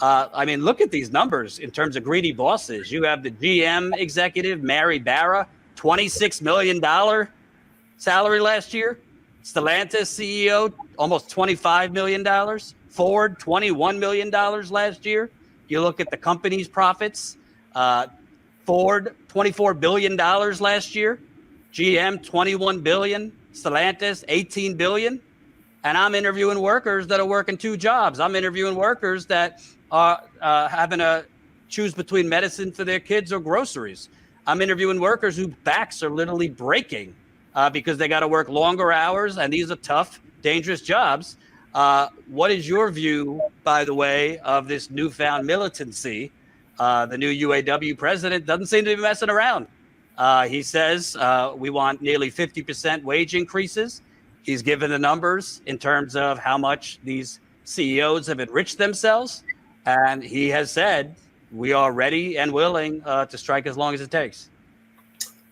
I mean, look at these numbers in terms of greedy bosses. You have the GM executive, Mary Barra, $26 million salary last year. Stellantis CEO, almost $25 million. Ford, $21 million last year. You look at the company's profits. Ford, $24 billion last year. GM, $21 billion. Stellantis, $18 billion. And I'm interviewing workers that are working two jobs. I'm interviewing workers that are having to choose between medicine for their kids or groceries. I'm interviewing workers whose backs are literally breaking because they got to work longer hours, and these are tough, dangerous jobs. What is your view, by the way, of this newfound militancy? The new UAW president doesn't seem to be messing around. He says we want nearly 50% wage increases. He's given the numbers in terms of how much these CEOs have enriched themselves. And he has said, we are ready and willing to strike as long as it takes.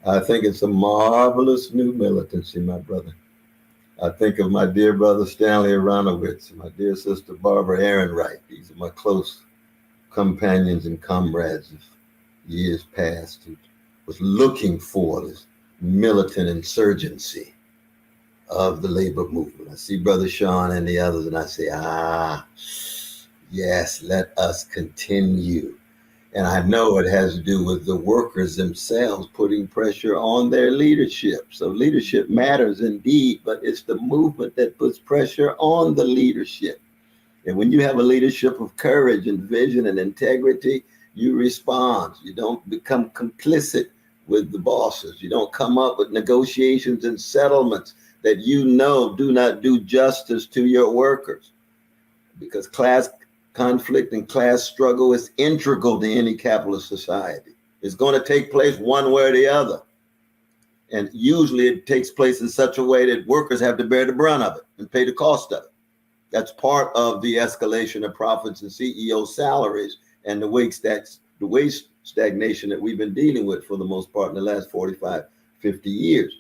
I think it's a marvelous new militancy, my brother. I think of my dear brother Stanley Aronowitz, my dear sister Barbara Ehrenreich. These are my close companions and comrades of years past who was looking for this militant insurgency of the labor movement. I see Brother Sean and the others, and I say, yes, let us continue. And I know it has to do with the workers themselves putting pressure on their leadership. So leadership matters indeed, but it's the movement that puts pressure on the leadership. And when you have a leadership of courage and vision and integrity, you respond. You don't become complicit with the bosses. You don't come up with negotiations and settlements that you know do not do justice to your workers, because class conflict and class struggle is integral to any capitalist society. It's going to take place one way or the other. And usually it takes place in such a way that workers have to bear the brunt of it and pay the cost of it. That's part of the escalation of profits and CEO salaries and the wage stagnation that we've been dealing with for the most part in the last 45, 50 years.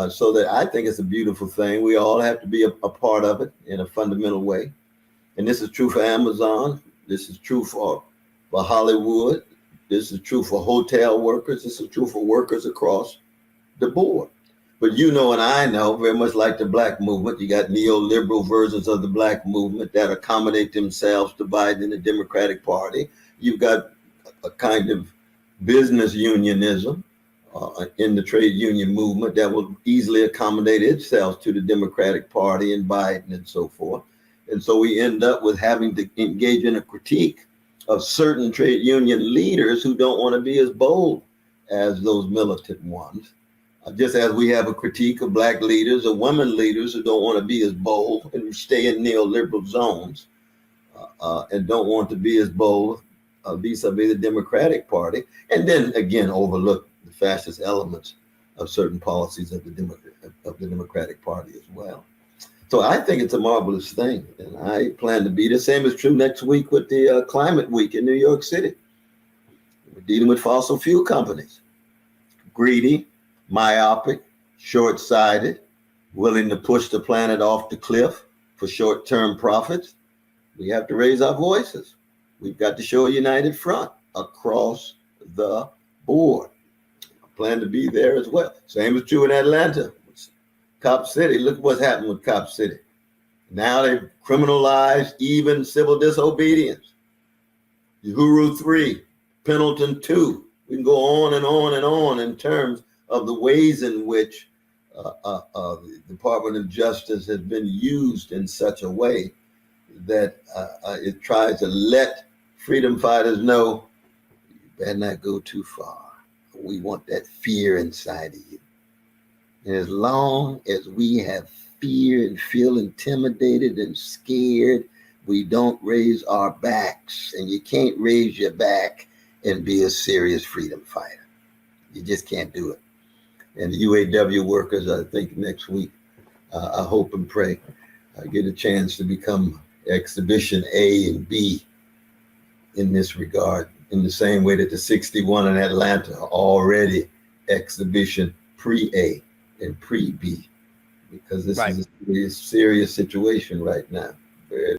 So that I think it's a beautiful thing. We all have to be a part of it in a fundamental way. And this is true for Amazon. This is true for Hollywood. This is true for hotel workers. This is true for workers across the board. But you know, and I know, very much like the black movement, you got neoliberal versions of the black movement that accommodate themselves to Biden and the Democratic Party. You've got a kind of business unionism in the trade union movement that will easily accommodate itself to the Democratic Party and Biden and so forth. And so we end up with having to engage in a critique of certain trade union leaders who don't want to be as bold as those militant ones. Just as we have a critique of black leaders or women leaders who don't want to be as bold and stay in neoliberal zones and don't want to be as bold vis-a-vis the Democratic Party, and then again overlook the fascist elements of certain policies of the Democratic Party as well. So I think it's a marvelous thing, and I plan to be the same is true next week with the Climate Week in New York City. We're dealing with fossil fuel companies, greedy, myopic, short-sighted, willing to push the planet off the cliff for short-term profits. We have to raise our voices. We've got to show a united front across the board. I plan to be there as well. Same is true in Atlanta. Cop City, look what's happened with Cop City. Now they've criminalized even civil disobedience. Uhuru 3, Pendleton 2. We can go on and on and on in terms of the ways in which the Department of Justice has been used in such a way that it tries to let freedom fighters know, you better not go too far. We want that fear inside of you. And as long as we have fear and feel intimidated and scared, we don't raise our backs. And you can't raise your back and be a serious freedom fighter. You just can't do it. And the UAW workers, I think next week, I hope and pray, get a chance to become Exhibition A and B in this regard, in the same way that the 61 in Atlanta are already Exhibition Pre-A and Pre-B, because this is a serious situation right now.